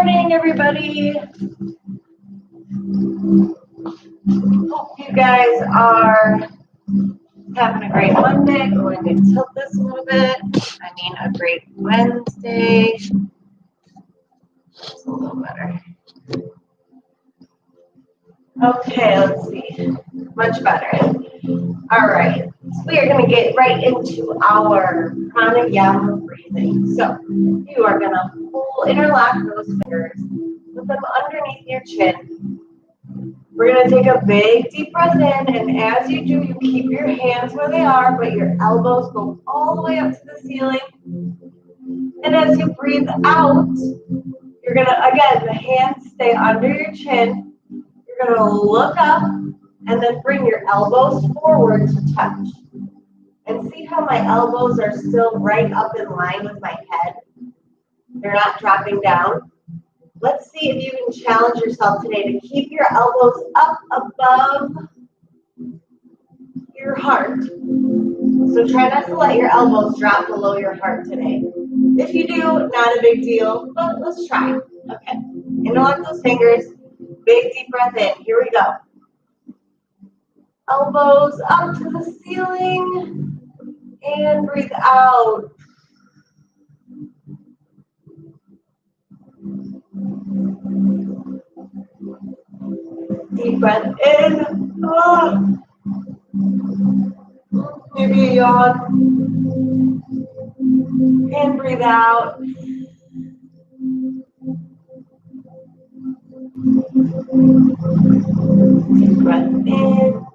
morning, everybody. Hope you guys are having a great Monday. Going to tilt this a little bit. I mean, a great Wednesday. It's a little better. Okay, let's see. Much better. All right. So we are going to get right into our pranayama breathing. So you are going to interlock those fingers, put them underneath your chin. We're going to take a big deep breath in, and as you do, you keep your hands where they are, but your elbows go all the way up to the ceiling. And as you breathe out, you're going to, again, the hands stay under your chin. You're going to look up and then bring your elbows forward to touch. And see how my elbows are still right up in line with my head? They're not dropping down. Let's see if you can challenge yourself today to keep your elbows up above your heart. So try not to let your elbows drop below your heart today. If you do, not a big deal, but let's try. Okay, interlock those fingers, big deep breath in. Here we go. Elbows up to the ceiling, and breathe out. Deep breath in. Oh. Maybe a yawn. And breathe out. Deep breath in.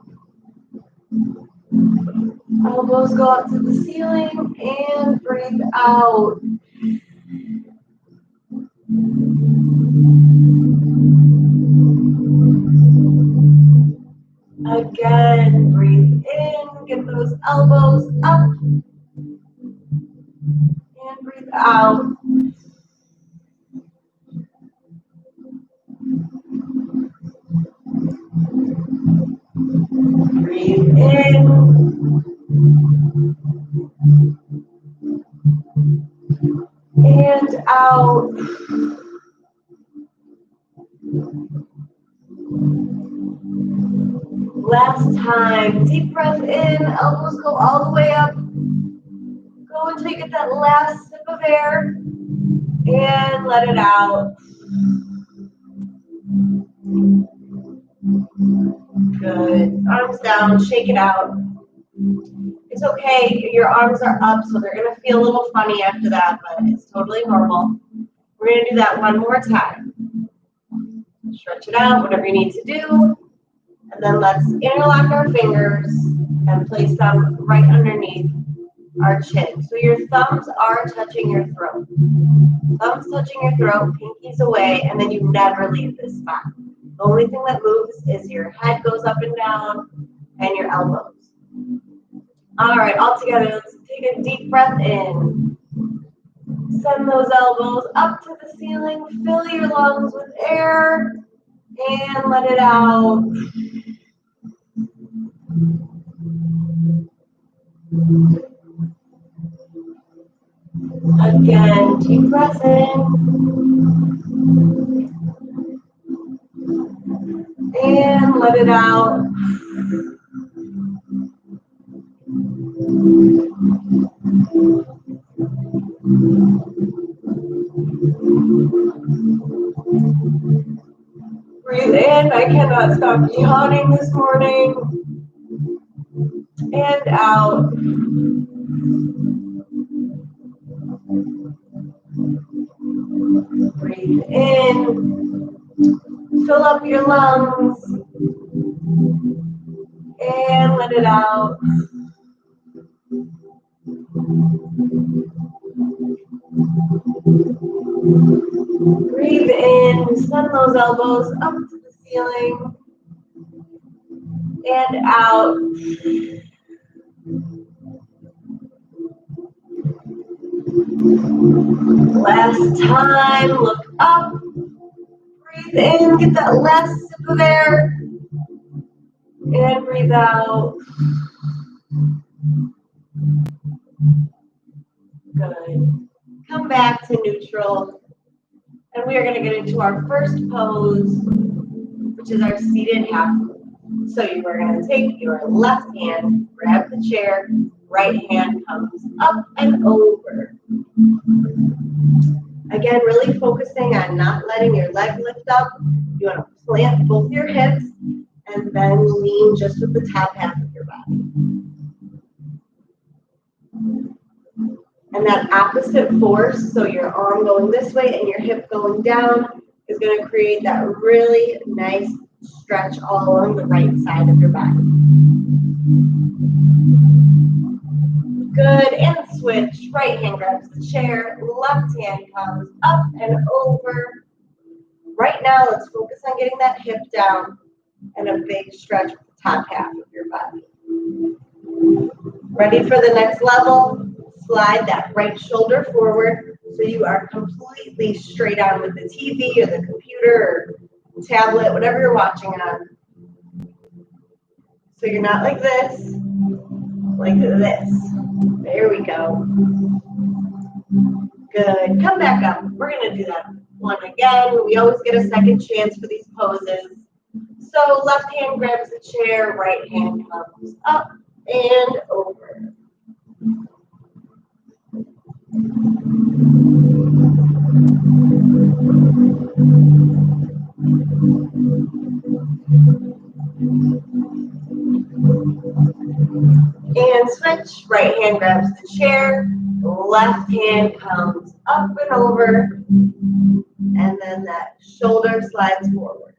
Elbows go up to the ceiling and breathe out. Again, breathe in, get those elbows up, and breathe out. Breathe in, and out. Last time, deep breath in, elbows go all the way up. Go until you get that last sip of air, and let it out. Good. Arms down, shake it out. It's okay, your arms are up, so they're going to feel a little funny after that, but it's totally normal. We're going to do that one more time. Stretch it out, whatever you need to do. And then let's interlock our fingers and place them right underneath our chin. So your thumbs are touching your throat. Thumbs touching your throat, pinkies away, and then you never leave this spot. The only thing that moves is your head goes up and down and your elbows. All right, all together, let's take a deep breath in. Send those elbows up to the ceiling. Fill your lungs with air and let it out. Again, deep breath in. And let it out. Breathe in. I cannot stop yawning this morning. And out. Breathe in. Fill up your lungs. And let it out. Breathe in, send those elbows up to the ceiling and out. Last time, look up. Breathe in, get that last sip of air. And breathe out. Good. Come back to neutral. And we are going to get into our first pose, which is our seated half pose. So you are going to take your left hand, grab the chair, right hand comes up and over. Again, really focusing on not letting your leg lift up. You want to plant both your hips and then lean just with the top half of your body. And that opposite force, so your arm going this way and your hip going down, is going to create that really nice stretch all along the right side of your body. Good, and switch. Right hand grabs the chair, left hand comes up and over. Right now, let's focus on getting that hip down and a big stretch with the top half of your body. Ready for the next level? Slide that right shoulder forward so you are completely straight on with the TV or the computer or tablet, whatever you're watching on. So you're not like this, like this. There we go. Good. Come back up. We're going to do that one again. We always get a second chance for these poses. So left hand grabs the chair, right hand comes up and over. And switch. Right hand grabs the chair, left hand comes up and over, and then that shoulder slides forward.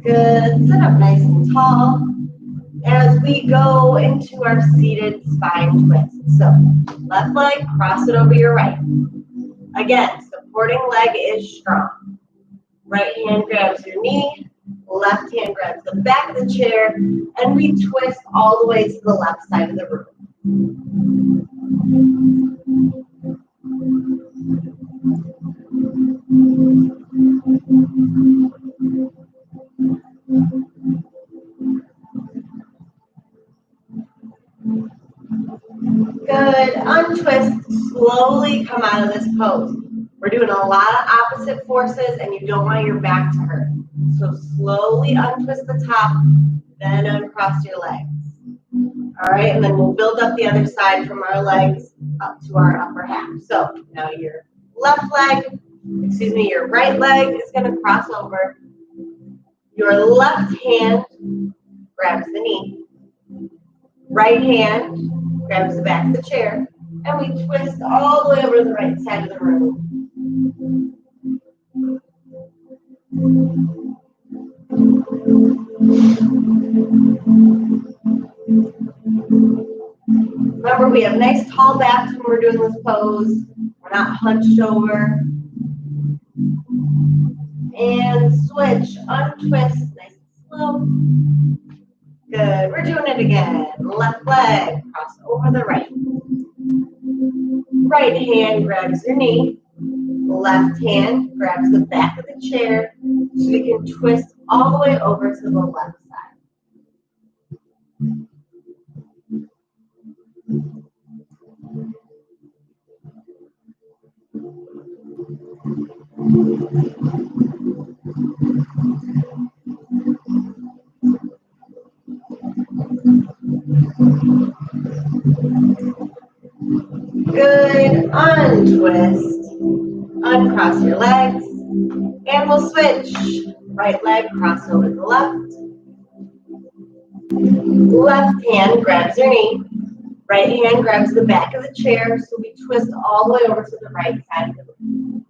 Good. Sit up nice and tall as we go into our seated spine twist. So left leg, cross it over your right. Again, supporting leg is strong. Right hand grabs your knee, left hand grabs the back of the chair, and we twist all the way to the left side of the room. Good. Untwist. Slowly come out of this pose. We're doing a lot of opposite forces, and you don't want your back to hurt. So slowly untwist the top, then uncross your legs. All right, and then we'll build up the other side from our legs up to our upper half. So now your your right leg is going to cross over. Your left hand grabs the knee. Right hand grabs the back of the chair, and we twist all the way over to the right side of the room. Remember, we have nice tall backs when we're doing this pose. We're not hunched over. And switch, untwist, nice and slow. Good, we're doing it again. Left leg, cross over the right. Right hand grabs your knee. Left hand grabs the back of the chair so we can twist all the way over to the left side. Good, untwist, uncross your legs, and we'll switch. Right leg, cross over to the left. Left hand grabs your knee. Right hand grabs the back of the chair, so we twist all the way over to the right side of the room.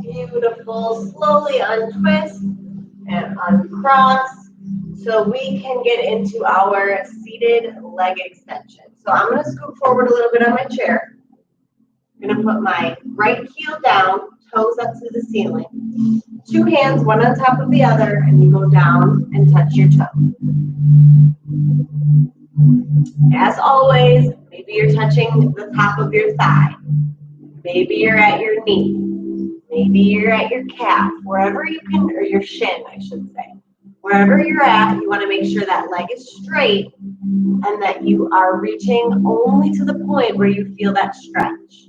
Beautiful. Slowly untwist and uncross so we can get into our seated leg extension. So I'm going to scoot forward a little bit on my chair. I'm going to put my right heel down, toes up to the ceiling. 2 hands, one on top of the other, and you go down and touch your toe. As always, maybe you're touching the top of your thigh. Maybe you're at your knee. Maybe you're at your calf. Wherever you can, or your shin, I should say. Wherever you're at, you want to make sure that leg is straight and that you are reaching only to the point where you feel that stretch.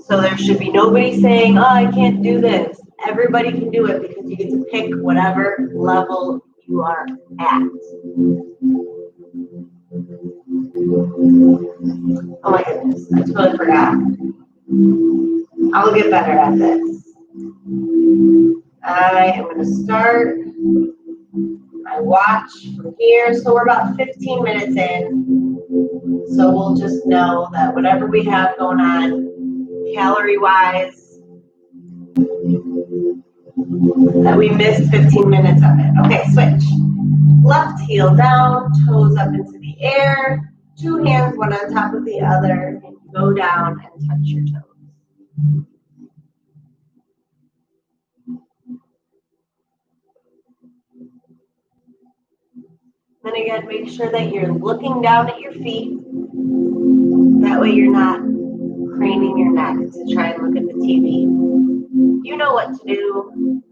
So there should be nobody saying, oh, I can't do this. Everybody can do it because you get to pick whatever level you are at. Oh my goodness, I totally forgot. I will get better at this. I am going to start my watch from here. So we're about 15 minutes in. So we'll just know that whatever we have going on, calorie-wise, that we missed 15 minutes of it. Okay, switch. Left heel down, toes up into the air, 2 hands, one on top of the other, and go down and touch your toes. Then again, make sure that you're looking down at your feet. That way you're not craning your neck to try and look at the TV. You know what to do.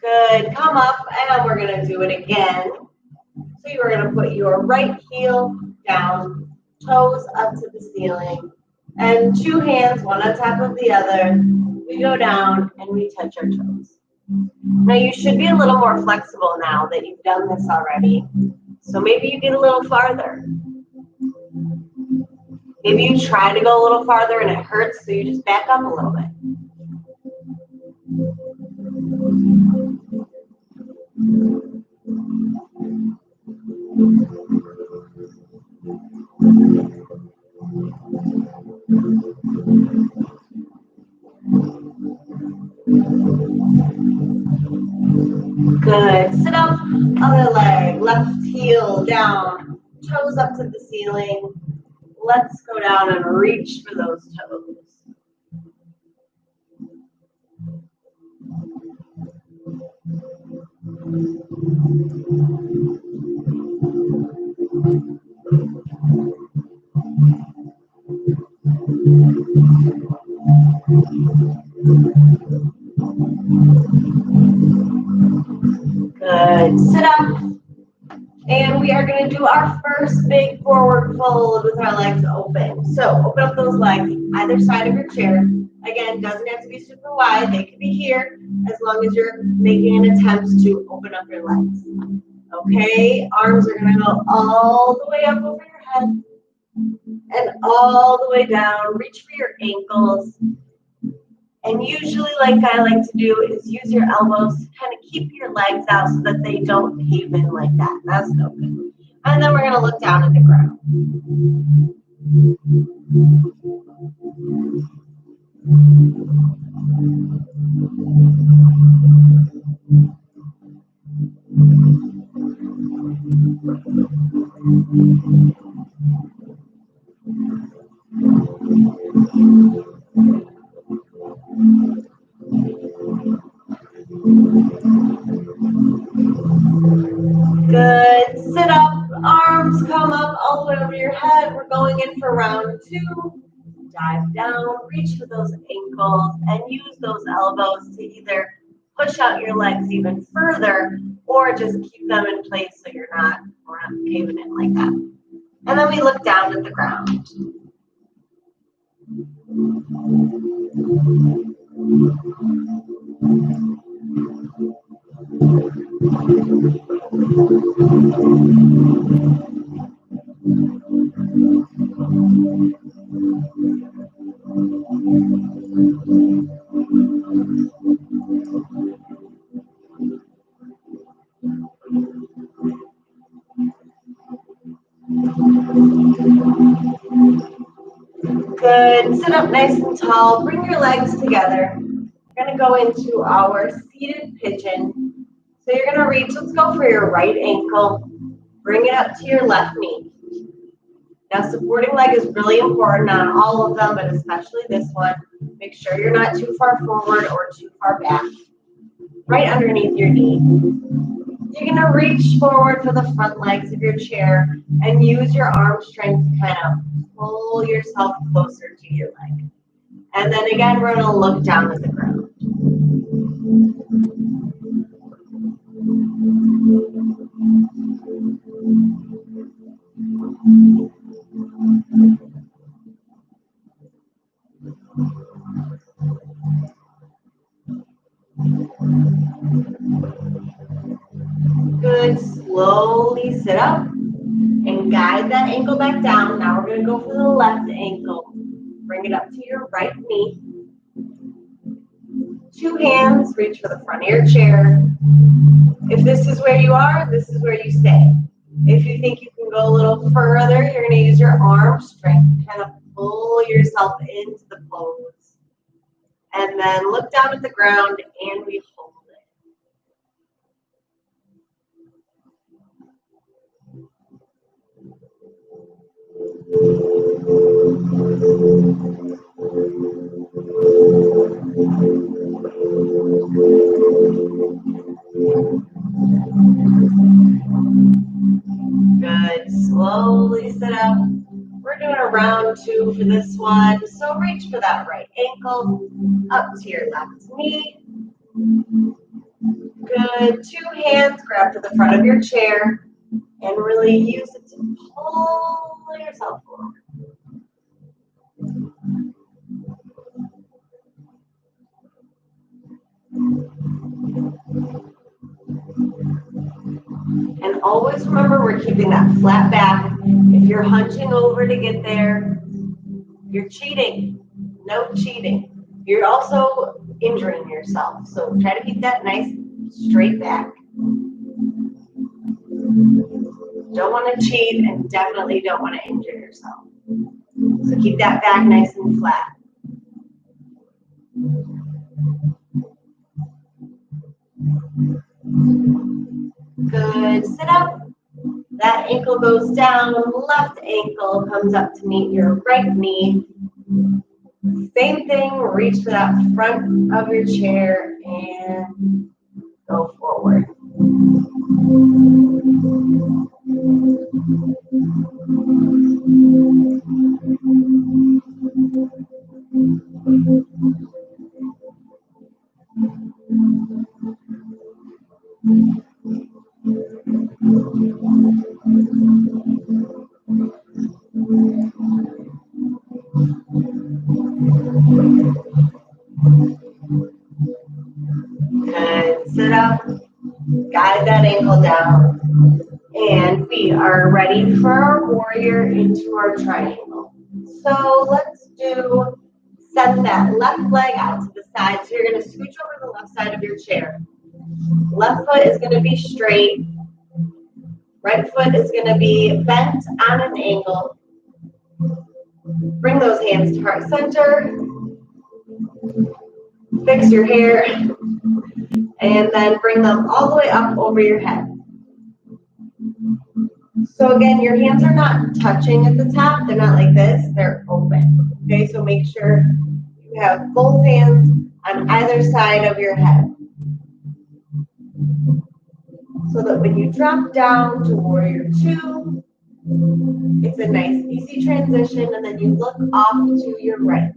Good. Come up, and we're going to do it again. So you are going to put your right heel down, toes up to the ceiling, and 2 hands, one on top of the other. We go down and we touch our toes. Now you should be a little more flexible now that you've done this already. So maybe you get a little farther. Maybe you try to go a little farther and it hurts, so you just back up a little bit. Good. Sit up, other leg, left heel down, toes up to the ceiling. Let's go down and reach for those toes. Good. Sit up. And we are going to do our first big forward fold with our legs open. So open up those legs either side of your chair. Again, doesn't have to be super wide. They can be here as long as you're making an attempt to open up your legs. Okay, arms are going to go all the way up over your head and all the way down. Reach for your ankles. And usually, like I like to do, is use your elbows to kind of keep your legs out so that they don't cave in like that. That's no good. And then we're going to look down at the ground. Good. Sit up. Arms come up all the way over your head. We're going in for round 2. Dive down. Reach for those ankles and use those elbows to either push out your legs even further or just keep them in place so we're not caving in like that. And then we look down at the ground. Good. Sit up nice and tall. Bring your legs together. We're going to go into our seated pigeon. So you're going to reach. Let's go for your right ankle. Bring it up to your left knee. Now, supporting leg is really important on all of them, but especially this one. Make sure you're not too far forward or too far back. Right underneath your knee. You're going to reach forward for the front legs of your chair and use your arm strength to kind of pull yourself closer to your leg. And then again, we're going to look down at the ground. Good. Slowly sit up and guide that ankle back down. Now we're going to go for the left ankle. Bring it up to your right knee. Two hands, reach for the front of your chair. If this is where you are, this is where you stay. If you think you can go a little further, you're going to use your arm strength to kind of pull yourself into the pose. And then look down at the ground and we hold it. Good. Slowly sit up. We're doing a round 2 for this one. So reach for that right ankle up to your left knee. Good. Two hands, grab to the front of your chair and really use it to pull yourself forward. And always remember, we're keeping that flat back. If you're hunching over to get there, you're cheating. No cheating. You're also injuring yourself. So try to keep that nice straight back. Don't want to cheat and definitely don't want to injure yourself. So keep that back nice and flat. Good. Sit up. That ankle goes down. Left ankle comes up to meet your right knee. Same thing. Reach for that front of your chair and go forward. Good. Sit up. Guide that ankle down. And we are ready for our warrior into our triangle. So let's send that left leg out to the side. So you're going to scooch over the left side of your chair. Left foot is going to be straight. Right foot is going to be bent on an angle. Bring those hands to heart center. Fix your hair. And then bring them all the way up over your head. So again, your hands are not touching at the top. They're not like this. They're open. Okay, so make sure you have both hands on either side of your head. So that when you drop down to warrior 2, it's a nice easy transition, and then you look off to your right.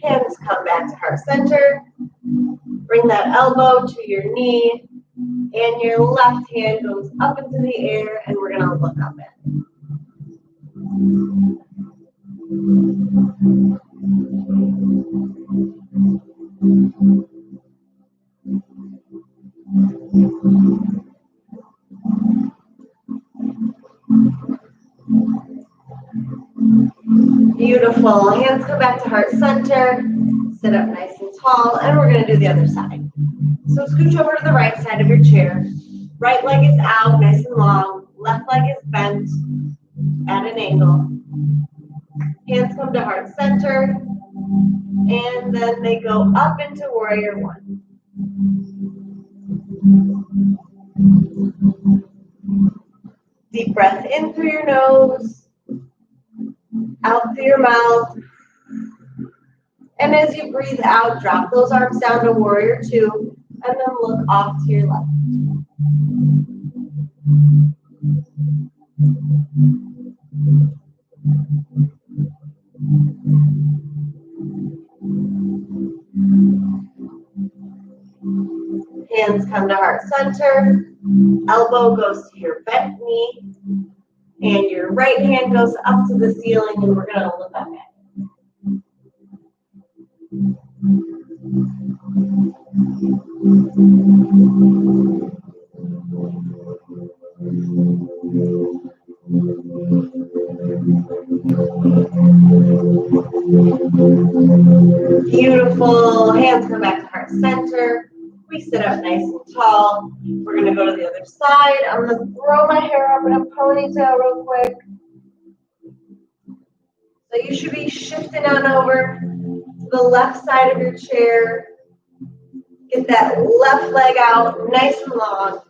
Hands come back to heart center. Bring that elbow to your knee, and your left hand goes up into the air, and we're going to look up at it. Beautiful. Hands come back to heart center. Sit up nice and tall, and we're going to do the other side. So scooch over to the right side of your chair. Right leg is out, nice and long. Left leg is bent. at an angle. Hands come to heart center, and then they go up into warrior one. Deep breath in through your nose, out through your mouth. And as you breathe out, drop those arms down to warrior two, and then look off to your left. Hands come to heart center, elbow goes to your bent knee, and your right hand goes up to the ceiling, and we're going to look up at it. Beautiful. Hands come back to heart center. We sit up nice and tall. We're going to go to the other side. I'm going to throw my hair up in a ponytail real quick. So you should be shifting on over to the left side of your chair. Get that left leg out nice and long.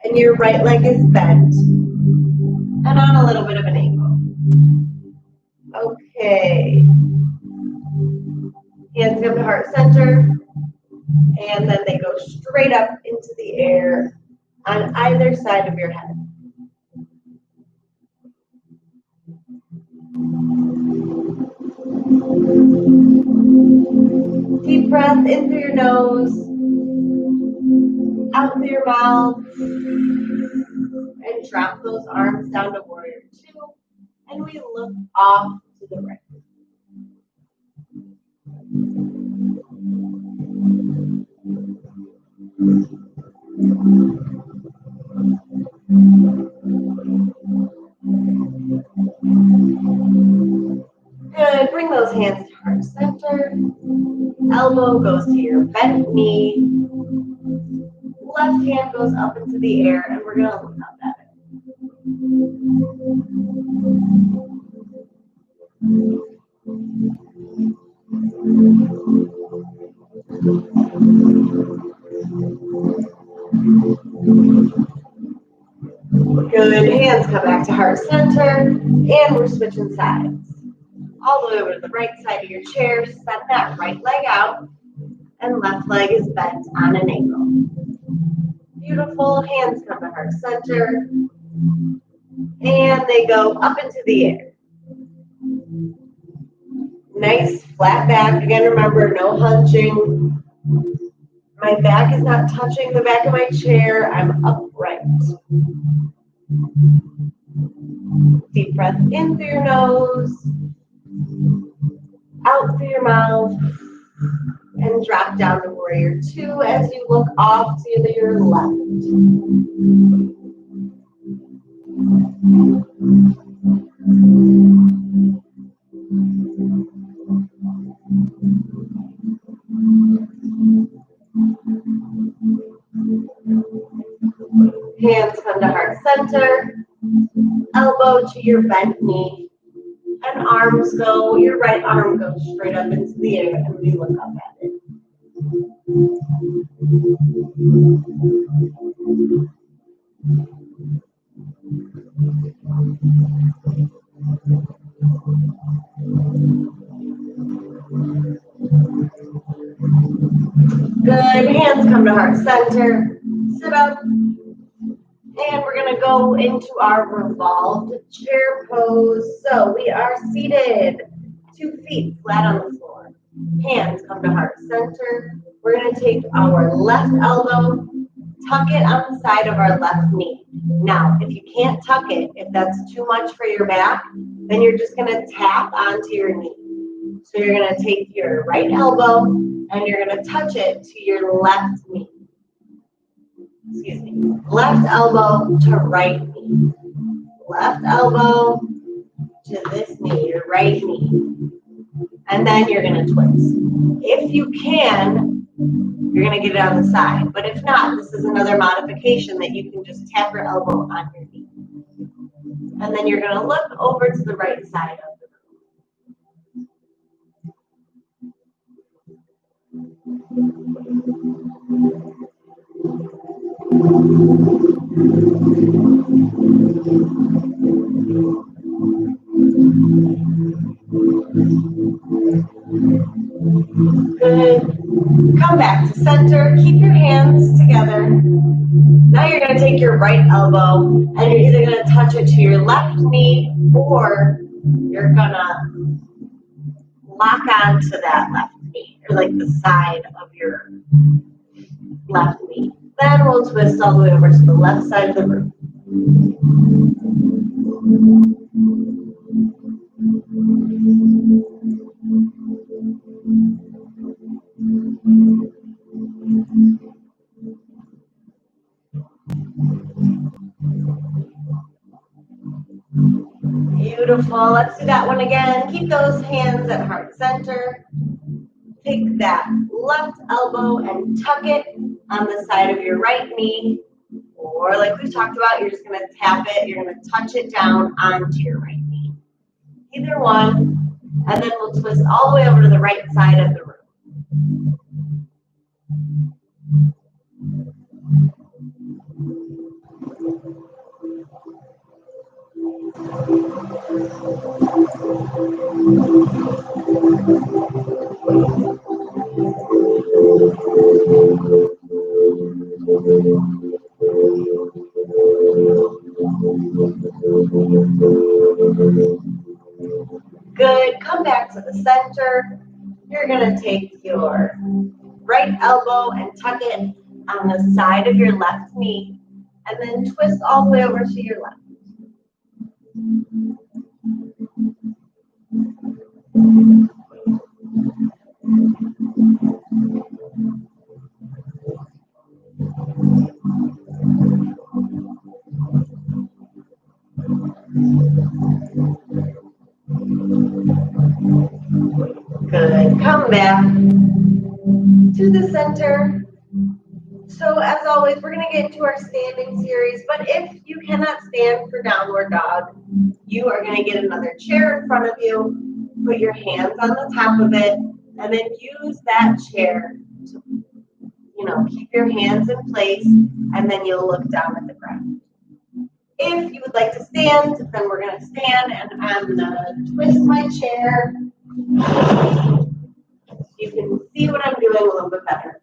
And your right leg is bent and on a little bit of an angle. Okay. Hands come to heart center. And then they go straight up into the air on either side of your head. Deep breath in through your nose, out through your mouth, and drop those arms down to warrior two, and we look off to the right. Good. Bring those hands to heart center. Elbow goes to your bent knee. Left hand goes up into the air, and we're going to look up at it. Good. Hands come back to heart center, and we're switching sides. All the way over to the right side of your chair, send that right leg out, and left leg is bent on an angle. Beautiful. Hands come to heart center, and they go up into the air. Nice flat back. Again, remember, no hunching. My back is not touching the back of my chair. I'm upright. Deep breath in through your nose, out through your mouth, and drop down to warrior two as you look off to your left. Hands come to heart center, elbow to your bent knee, and arms go, your right arm goes straight up into the air, and we look up at it. Good. Hands come to heart center. Sit up. And we're going to go into our revolved chair pose. So we are seated, 2 feet flat on the floor. Hands come to heart center. We're going to take our left elbow, tuck it on the side of our left knee. Now, if you can't tuck it, if that's too much for your back, then you're just going to tap onto your knee. So you're going to take your right elbow and you're going to touch it to your left knee. Excuse me. Left elbow to right knee. Left elbow to this knee, your right knee. And then you're going to twist. If you can, you're going to get it on the side. But if not, this is another modification that you can just tap your elbow on your knee. And then you're going to look over to the right side of the Good. Come back to center. Keep your hands together. Now you're going to take your right elbow and you're either going to touch it to your left knee or you're going to lock on to that left knee, or like the side of your left knee. Then we'll twist all the way over to the left side of the room. Beautiful. Let's do that one again. Keep those hands at heart center. Take that left elbow and tuck it on the side of your right knee. Or like we talked about, you're just going to tap it. You're going to touch it down onto your right knee. Either one. And then we'll twist all the way over to the right side of the room. Good. Come back to the center. You're going to take your right elbow and tuck it on the side of your left knee, and then twist all the way over to your left. Good. Come back to the center. So as always, we're going to get into our standing series, but if you cannot stand for downward dog, you are going to get another chair in front of you, put your hands on the top of it, and then use that chair to, keep your hands in place, and then you'll look down at the ground. If you would like to stand, then we're going to stand, and I'm going to twist my chair. You can see what I'm doing a little bit better.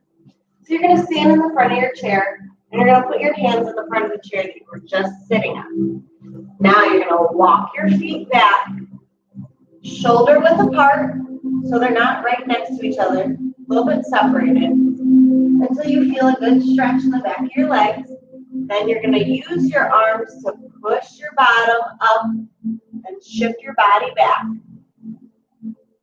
So you're going to stand in the front of your chair, and you're going to put your hands in the front of the chair that you were just sitting on. Now you're going to walk your feet back, shoulder width apart, so they're not right next to each other, a little bit separated, until you feel a good stretch in the back of your legs. Then you're going to use your arms to push your bottom up and shift your body back.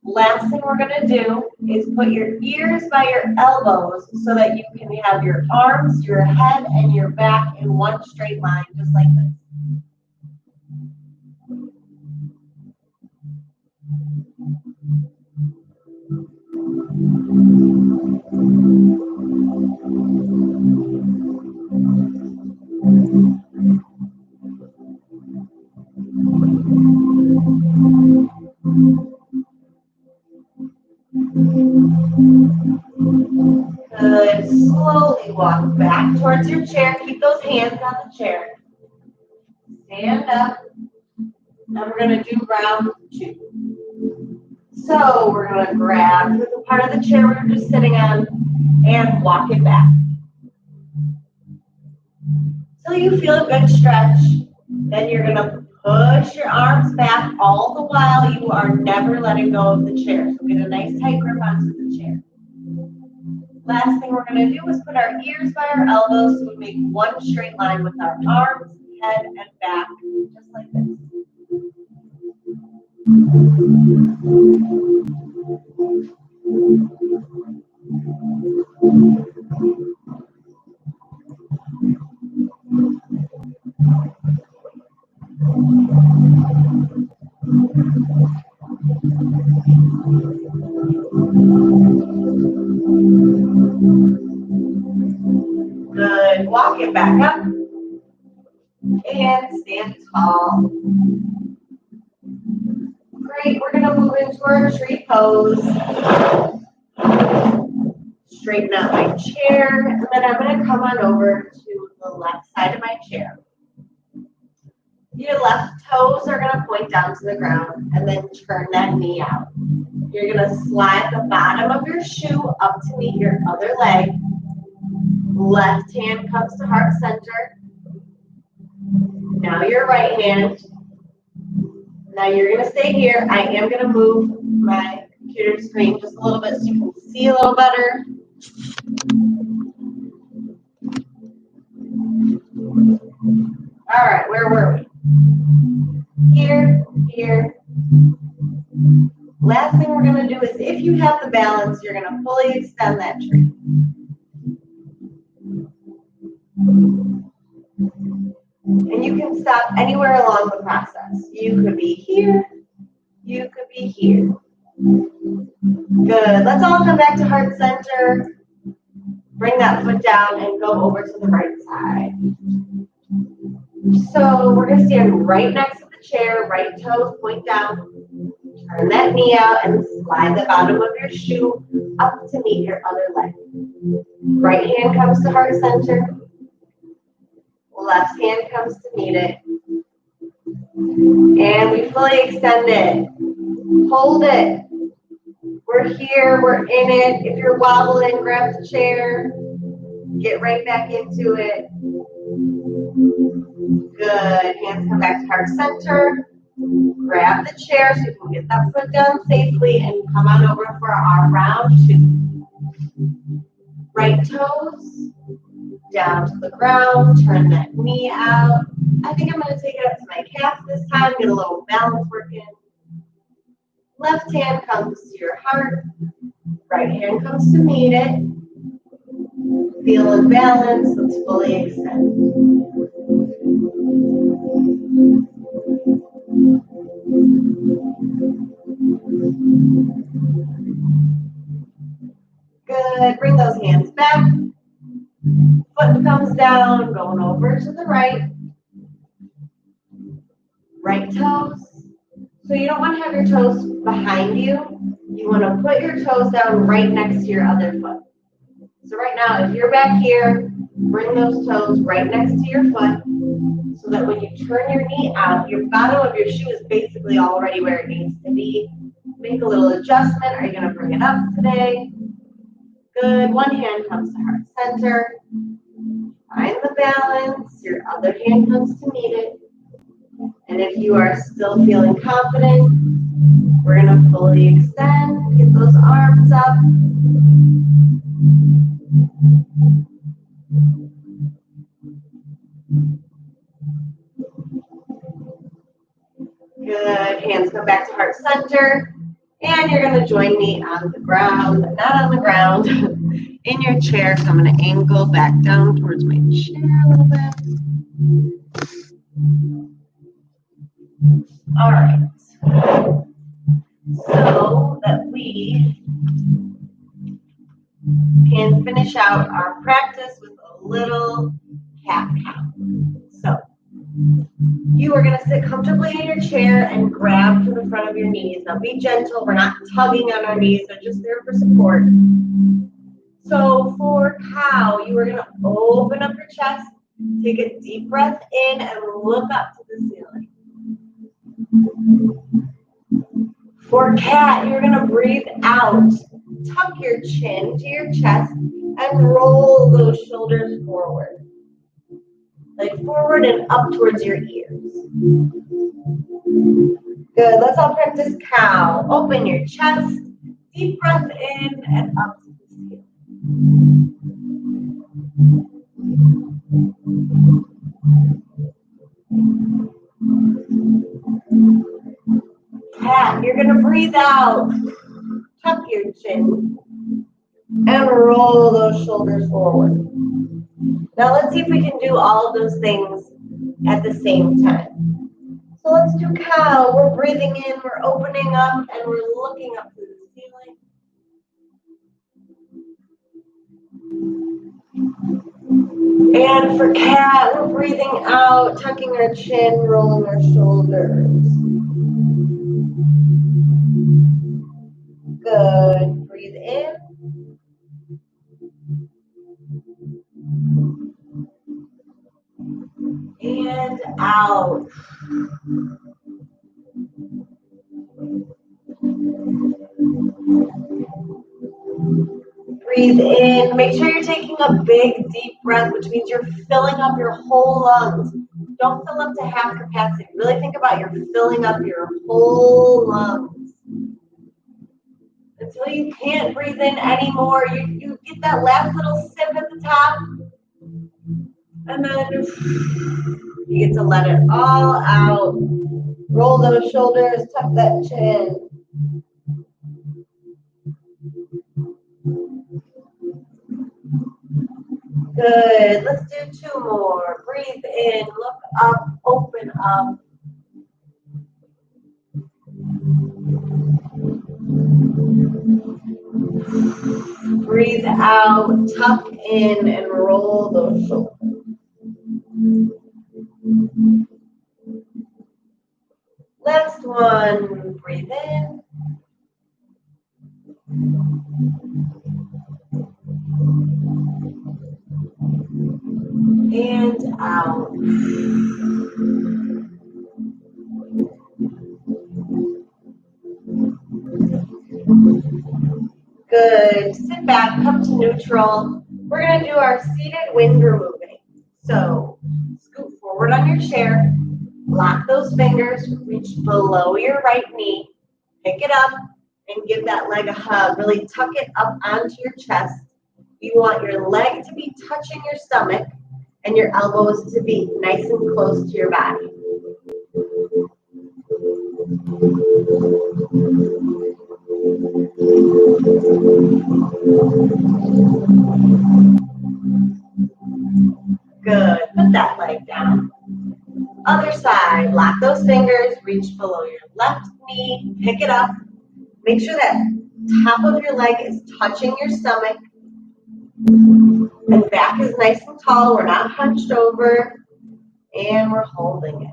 Last thing we're going to do is put your ears by your elbows so that you can have your arms, your head, and your back in one straight line, just like this. Good. Slowly walk back towards your chair. Keep those hands on the chair. Stand up. Now we're going to do round 2. So we're going to grab the part of the chair we were just sitting on and walk it back. So you feel a good stretch. Then you're going to push your arms back all the while. You are never letting go of the chair. So get a nice tight grip onto the chair. Last thing we're going to do is put our ears by our elbows so we make one straight line with our arms, head, and back, just like this. Good. Walk it back up. And stand tall. Great, we're gonna move into our tree pose. Straighten out my chair, and then I'm gonna come on over to the left side of my chair. Your left toes are gonna point down to the ground, and then turn that knee out. You're gonna slide the bottom of your shoe up to meet your other leg. Left hand comes to heart center. Now your right hand. Now you're gonna stay here. I am gonna move my computer screen just a little bit so you can see a little better. All right, where were we? Here, here. Last thing we're gonna do is, if you have the balance, you're gonna fully extend that tree. And you can stop anywhere along the process. You could be here, you could be here. Good, let's all come back to heart center. Bring that foot down and go over to the right side. So we're gonna stand right next to the chair, right toes point down. Turn that knee out and slide the bottom of your shoe up to meet your other leg. Right hand comes to heart center. Left hand comes to meet it. And we fully extend it. Hold it. We're here, we're in it. If you're wobbling, grab the chair. Get right back into it. Good. Hands come back to heart center. Grab the chair so you can get that foot down safely and come on over for our round 2. Right toes down to the ground, turn that knee out. I think I'm going to take it up to my calf this time, get a little balance working. Left hand comes to your heart, right hand comes to meet it. Feel in balance, let's fully extend. Good, bring those hands back. Foot comes down, going over to the right. Right toes. So you don't want to have your toes behind you. You want to put your toes down right next to your other foot. So right now, if you're back here, bring those toes right next to your foot so that when you turn your knee out, your bottom of your shoe is basically already where it needs to be. Make a little adjustment. Are you going to bring it up today? Good. One hand comes to heart center. Find the balance. Your other hand comes to meet it. And if you are still feeling confident, we're going to fully extend. Get those arms up. Good. Hands come back to heart center. And you're going to join me on the ground, not on the ground, in your chair. So I'm going to angle back down towards my chair a little bit. All right. So that we can finish out our practice with a little cat cow. So you are going to sit comfortably in your chair and grab to the front of your knees. Now be gentle. We're not tugging on our knees. They're just there for support. So for cow, you are going to open up your chest, take a deep breath in, and look up to the ceiling. For cat, you're going to breathe out. Tuck your chin to your chest and roll those shoulders forward. Like forward and up towards your ears. Good. Let's all practice cow. Open your chest. Deep breath in and up to the ceiling. Cat, you're going to breathe out. Tuck your chin and roll those shoulders forward. Now let's see if we can do all of those things at the same time. So let's do cow. We're breathing in, we're opening up, and we're looking up to the ceiling. And for cat, we're breathing out, tucking our chin, rolling our shoulders. Good. Breathe in. And out. Breathe in. Make sure you're taking a big, deep breath, which means you're filling up your whole lungs. Don't fill up to half capacity. Really think about you're filling up your whole lungs. Until you can't breathe in anymore, you get that last little sip at the top. And then you get to let it all out. Roll those shoulders, tuck that chin. Good. Let's do 2 more. Breathe in, look up, open up. Breathe out, tuck in, and roll those shoulders. Last one. Breathe in. And out. Good. Sit back, come to neutral. We're going to do our seated wind removing. So scoot forward on your chair, lock those fingers, reach below your right knee, pick it up, and give that leg a hug. Really tuck it up onto your chest. You want your leg to be touching your stomach and your elbows to be nice and close to your body. Good. Put that leg down. Other side. Lock those fingers. Reach below your left knee. Pick it up. Make sure that top of your leg is touching your stomach. And back is nice and tall. We're not hunched over. And we're holding it.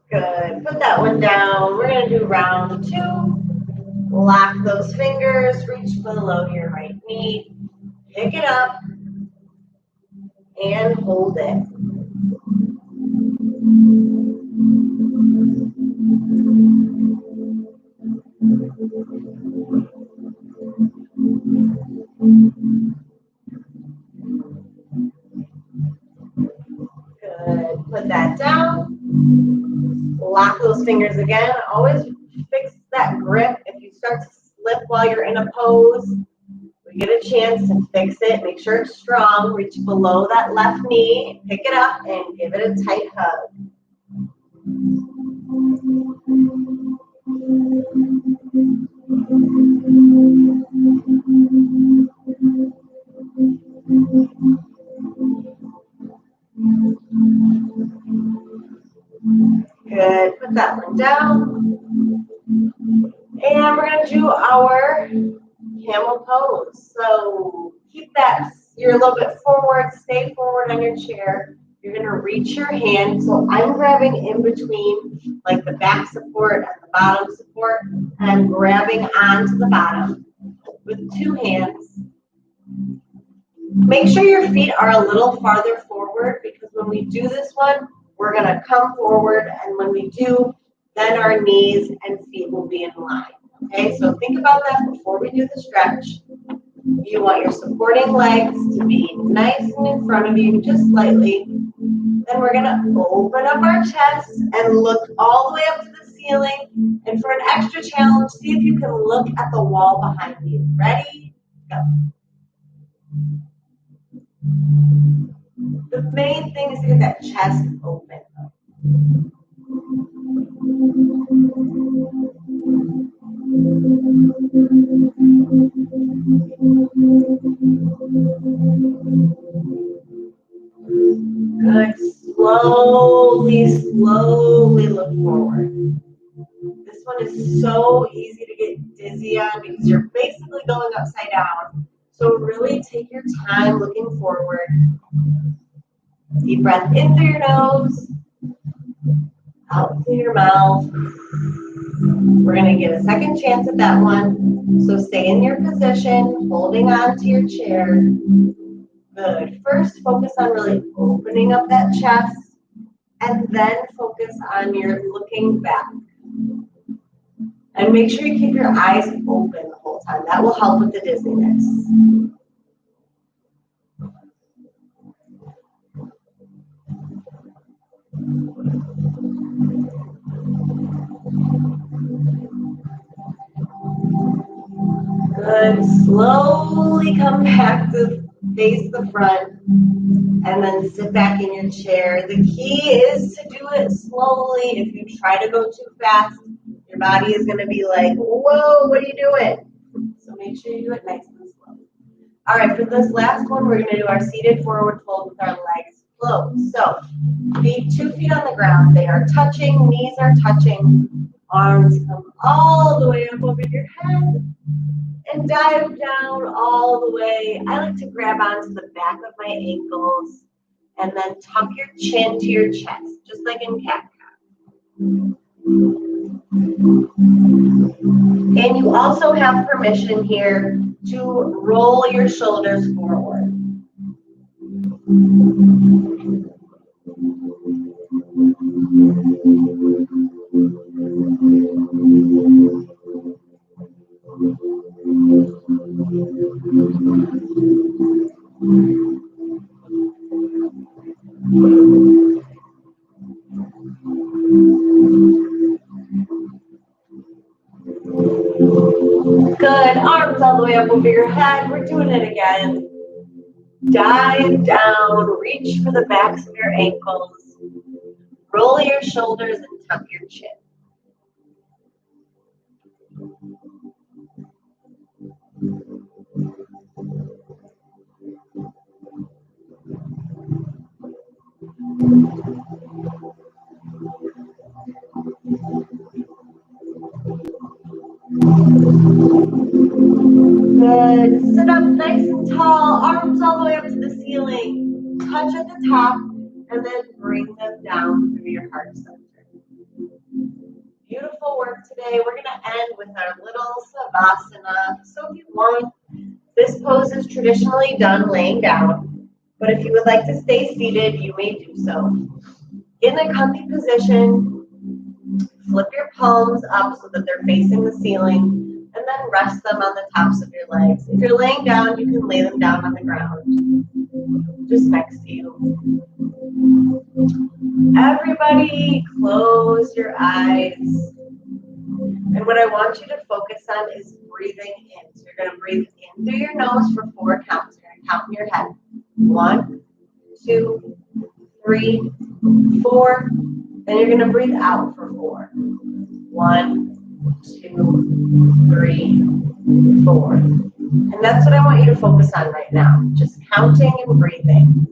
Good. Put that one down. We're going to do round 2. Lock those fingers. Reach below your right knee. Pick it up. And hold it. Good. Put that down. Lock those fingers again. Always fix that grip. If you start to slip while you're in a pose, we get a chance to fix it. Make sure it's strong. Reach below that left knee. Pick it up and give it a tight hug. Good. Put that one down. And we're going to do our camel pose. So keep that, you're a little bit forward, stay forward on your chair. You're going to reach your hand. So I'm grabbing in between like the back support and the bottom support. And I'm grabbing onto the bottom with 2 hands. Make sure your feet are a little farther forward because when we do this one, we're going to come forward. And when we do, then our knees and feet will be in line. Okay, so think about that before we do the stretch. You want your supporting legs to be nice and in front of you, just slightly. Then we're going to open up our chest and look all the way up to the ceiling. And for an extra challenge, see if you can look at the wall behind you. Ready? Go. The main thing is to get that chest open. Good. Slowly look forward. This one is is so easy to get dizzy on because you're basically going upside down. So really take your time looking forward. Deep breath in through your nose, out through your mouth. We're going to get a second chance at that one. So stay in your position, holding on to your chair. Good. First, focus on really opening up that chest, and then focus on your looking back. And make sure you keep your eyes open the whole time. That will help with the dizziness. Good. Slowly come back to face the front and then sit back in your chair. The key is to do it slowly. If you try to go too fast, your body is going to be like, whoa, what are you doing? So make sure you do it nice and slow. All right, for this last one, we're going to do our seated forward fold with our legs closed. So feet 2 feet on the ground. They are touching, knees are touching. Arms come all the way up over your head and dive down all the way. I like to grab onto the back of my ankles and then tuck your chin to your chest, just like in cat-cow. And you also have permission here to roll your shoulders forward. Good. Arms all the way up over your head. We're doing it again. Dive down. Reach for the backs of your ankles. Roll your shoulders and tuck your chin. Good. Sit up nice and tall, arms all the way up to the ceiling. Touch at the top, and then bring them down through your heart center. Beautiful work today. We're going to end with our little Savasana. So if you want, this pose is traditionally done laying down, but if you would like to stay seated, you may do so. In a comfy position, flip your palms up so that they're facing the ceiling, and then rest them on the tops of your legs. If you're laying down, you can lay them down on the ground, just next to you. Everybody, close your eyes. And what I want you to focus on is breathing in. So you're going to breathe in through your nose for 4 counts. You're going to count in your head. 1, 2, 3, 4. Then you're going to breathe out for 4. 1, 2, 3, 4. And that's what I want you to focus on right now. Just counting and breathing.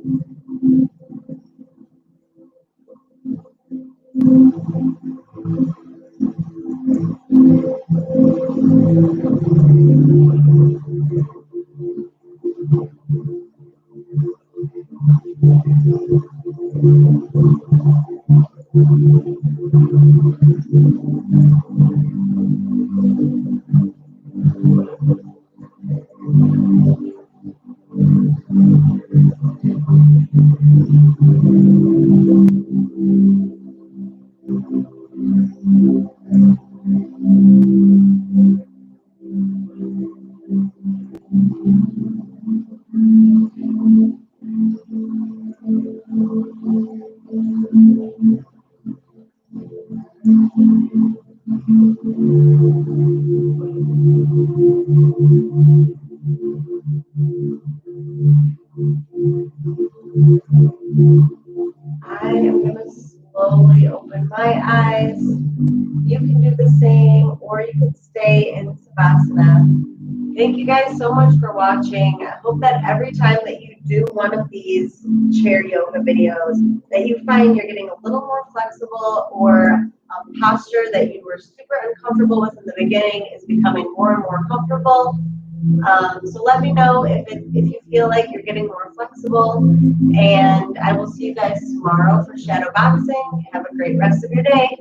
I am going to slowly open my eyes. You can do the same, or you can stay in Savasana. Thank you guys so much for watching. I hope that every time that you do one of these chair yoga videos, that you find you're getting a little more flexible or posture that you were super uncomfortable with in the beginning is becoming more and more comfortable. So let me know if you feel like you're getting more flexible. And I will see you guys tomorrow for shadow boxing. Have a great rest of your day.